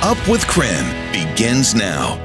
Up with KREM begins now.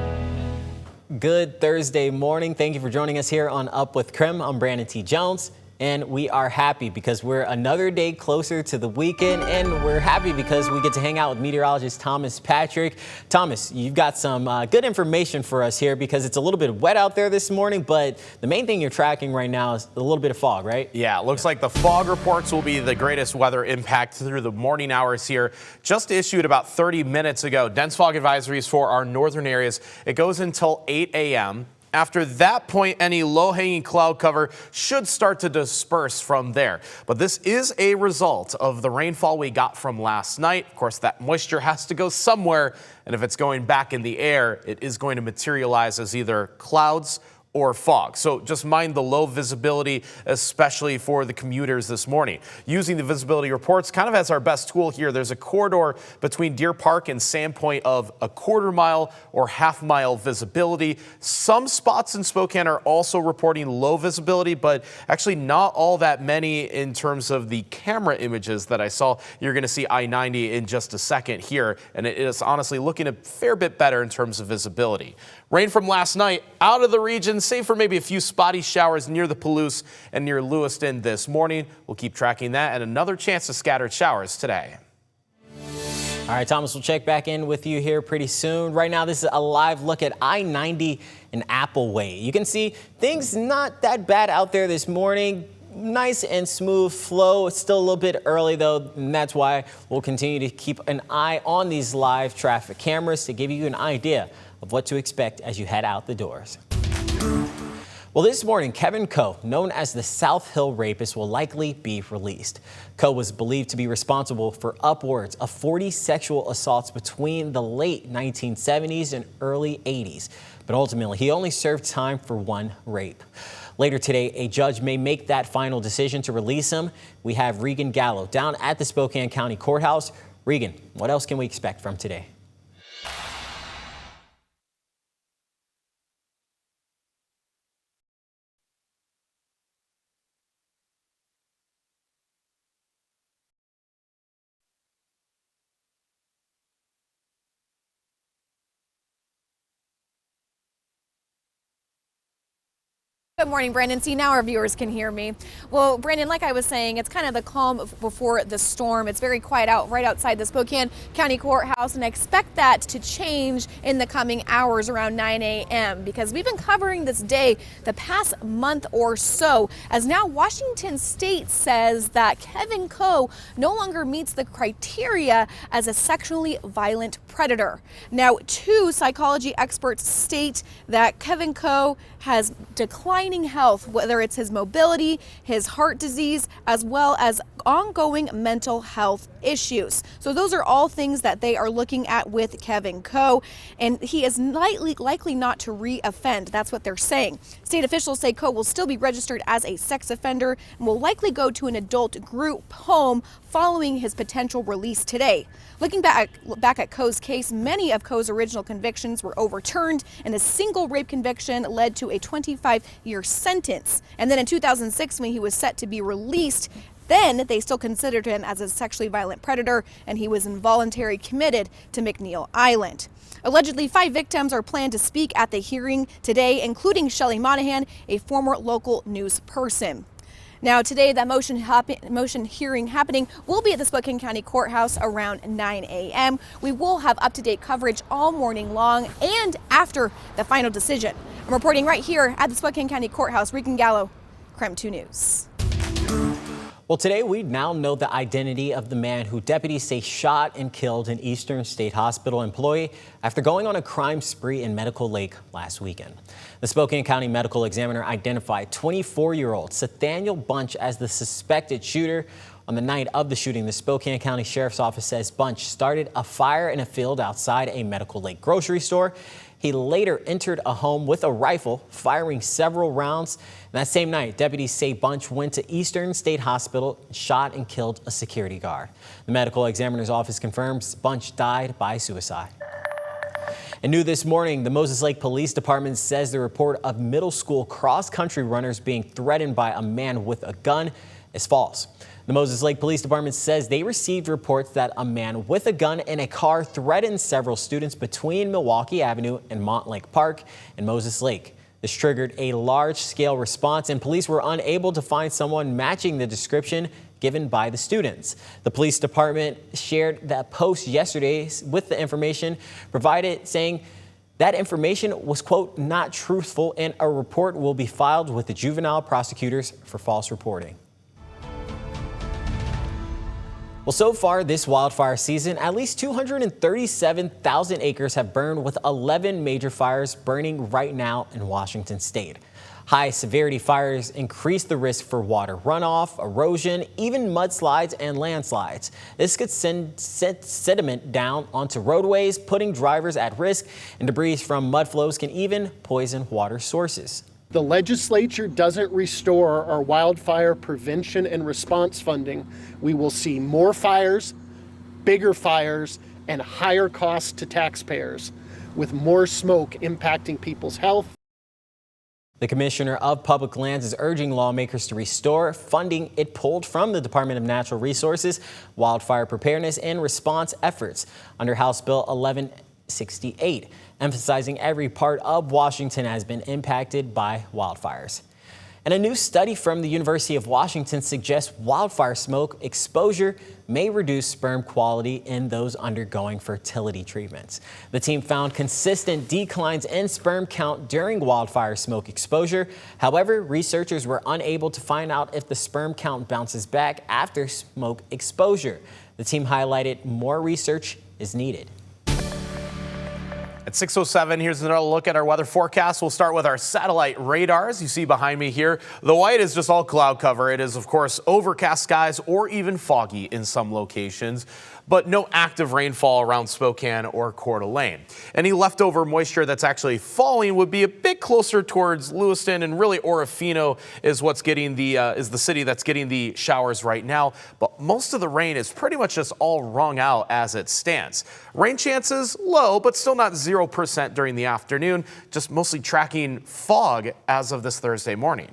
Good Thursday morning. Thank you for joining us here on Up with KREM. I'm Brandon T. Jones. And we are happy because we're another day closer to the weekend, and we're happy because we get to hang out with meteorologist Thomas Patrick. Thomas, you've got some good information for us here because it's a little bit wet out there this morning, but the main thing you're tracking right now is a little bit of fog, right? Yeah, it looks like the fog reports will be the greatest weather impact through the morning hours here. Just issued about 30 minutes ago, dense fog advisories for our northern areas. It goes until 8 a.m. After that point, any low-hanging cloud cover should start to disperse from there. But this is a result of the rainfall we got from last night. Of course, that moisture has to go somewhere, and if it's going back in the air, it is going to materialize as either clouds or fog. So just mind the low visibility, especially for the commuters this morning. Using the visibility reports kind of as our best tool here, there's a corridor between Deer Park and Sandpoint of a quarter-mile or half-mile visibility. Some spots in Spokane are also reporting low visibility, but actually not all that many in terms of the camera images that I saw. You're going to see I-90 in just a second here, and it is honestly looking a fair bit better in terms of visibility. Rain from last night out of the region, save for maybe a few spotty showers near the Palouse and near Lewiston this morning. We'll keep tracking that, and another chance of scattered showers today. All right, Thomas, we'll check back in with you here pretty soon. Right now, this is a live look at I-90 and Appleway. You can see things not that bad out there this morning. Nice and smooth flow. It's still a little bit early, though, and that's why we'll continue to keep an eye on these live traffic cameras to give you an idea of what to expect as you head out the doors. Well, this morning, Kevin Coe, known as the South Hill Rapist, will likely be released. Coe was believed to be responsible for upwards of 40 sexual assaults between the late 1970s and early 80s. But ultimately, he only served time for one rape. Later today, a judge may make that final decision to release him. We have Regan Gallo down at the Spokane County Courthouse. Regan, what else can we expect from today? Good morning, Brandon. See, now our viewers can hear me. Well, Brandon, like I was saying, it's kind of the calm before the storm. It's very quiet out right outside the Spokane County Courthouse, and I expect that to change in the coming hours around 9 a.m. because we've been covering this day the past month or so, as now Washington State says that Kevin Coe no longer meets the criteria as a sexually violent predator. Now, two psychology experts state that Kevin Coe has declining health, whether it's his mobility, his heart disease, as well as ongoing mental health issues. So those are all things that they are looking at with Kevin Coe, and he is likely not to re-offend. That's what they're saying. State officials say Coe will still be registered as a sex offender and will likely go to an adult group home following his potential release today. Looking back at Coe's case, many of Coe's original convictions were overturned, and a single rape conviction led to a 25-year sentence. And then in 2006, when he was set to be released, then they still considered him as a sexually violent predator, and he was involuntarily committed to McNeil Island. Allegedly, 5 victims are planned to speak at the hearing today, including Shelley Monahan, a former local news person. Now, today, that motion hearing happening will be at the Spokane County Courthouse around 9 a.m. We will have up-to-date coverage all morning long and after the final decision. I'm reporting right here at the Spokane County Courthouse. Regan Gallo, KREM 2 News. Well, today we now know the identity of the man who deputies say shot and killed an Eastern State Hospital employee after going on a crime spree in Medical Lake last weekend. The Spokane County Medical Examiner identified 24-year-old Nathaniel Bunch as the suspected shooter. On the night of the shooting, the Spokane County Sheriff's Office says Bunch started a fire in a field outside a Medical Lake grocery store. He later entered a home with a rifle, firing several rounds. And that same night, deputies say Bunch went to Eastern State Hospital, shot and killed a security guard. The medical examiner's office confirms Bunch died by suicide. And new this morning, the Moses Lake Police Department says the report of middle school cross-country runners being threatened by a man with a gun is false. The Moses Lake Police Department says they received reports that a man with a gun in a car threatened several students between Milwaukee Avenue and Montlake Park in Moses Lake. This triggered a large-scale response, and police were unable to find someone matching the description given by the students. The police department shared that post yesterday with the information provided, saying that information was, quote, not truthful, and a report will be filed with the juvenile prosecutors for false reporting. Well, so far this wildfire season, at least 237,000 acres have burned, with 11 major fires burning right now in Washington state. High severity fires increase the risk for water runoff, erosion, even mudslides and landslides. This could send sediment down onto roadways, putting drivers at risk, and debris from mud flows can even poison water sources. The legislature doesn't restore our wildfire prevention and response funding, we will see more fires, bigger fires, and higher costs to taxpayers, with more smoke impacting people's health. The Commissioner of Public Lands is urging lawmakers to restore funding it pulled from the Department of Natural Resources wildfire preparedness and response efforts under House Bill 1168, emphasizing every part of Washington has been impacted by wildfires. And a new study from the University of Washington suggests wildfire smoke exposure may reduce sperm quality in those undergoing fertility treatments. The team found consistent declines in sperm count during wildfire smoke exposure. However, researchers were unable to find out if the sperm count bounces back after smoke exposure. The team highlighted more research is needed. At 6:07, here's another look at our weather forecast. We'll start with our satellite radars. You see behind me here, the white is just all cloud cover. It is, of course, overcast skies or even foggy in some locations, but no active rainfall around Spokane or Coeur d'Alene. Any leftover moisture that's actually falling would be a bit closer towards Lewiston, and really Orofino is what's getting is the city that's getting the showers right now. But most of the rain is pretty much just all wrung out as it stands. Rain chances low, but still not 0% during the afternoon, just mostly tracking fog as of this Thursday morning.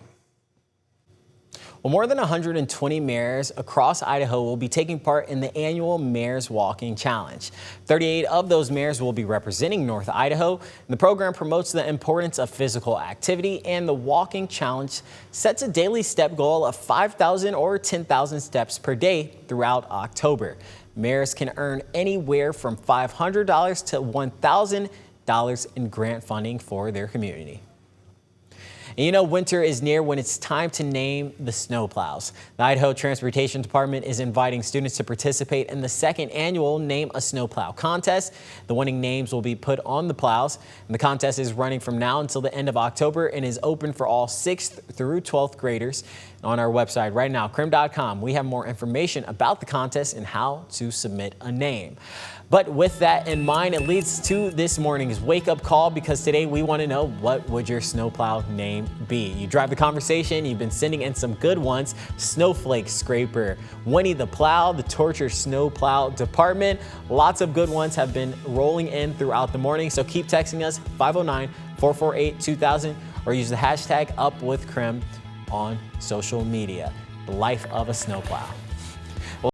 Well, more than 120 mayors across Idaho will be taking part in the annual Mayor's Walking Challenge. 38 of those mayors will be representing North Idaho. The program promotes the importance of physical activity, and the Walking Challenge sets a daily step goal of 5,000 or 10,000 steps per day throughout October. Mayors can earn anywhere from $500 to $1,000 in grant funding for their community. And you know, winter is near when it's time to name the snowplows. The Idaho Transportation Department is inviting students to participate in the second annual Name a Snowplow contest. The winning names will be put on the plows, and the contest is running from now until the end of October and is open for all 6th through 12th graders. On our website right now, KREM.com, we have more information about the contest and how to submit a name. But with that in mind, it leads to this morning's wake-up call, because today we want to know, what would your snowplow name be? You drive the conversation. You've been sending in some good ones. Snowflake Scraper, Winnie the Plow, the Torture Snowplow Department. Lots of good ones have been rolling in throughout the morning. So keep texting us 509-448-2000 or use the hashtag #UpWithKREM on social media. The life of a snowplow.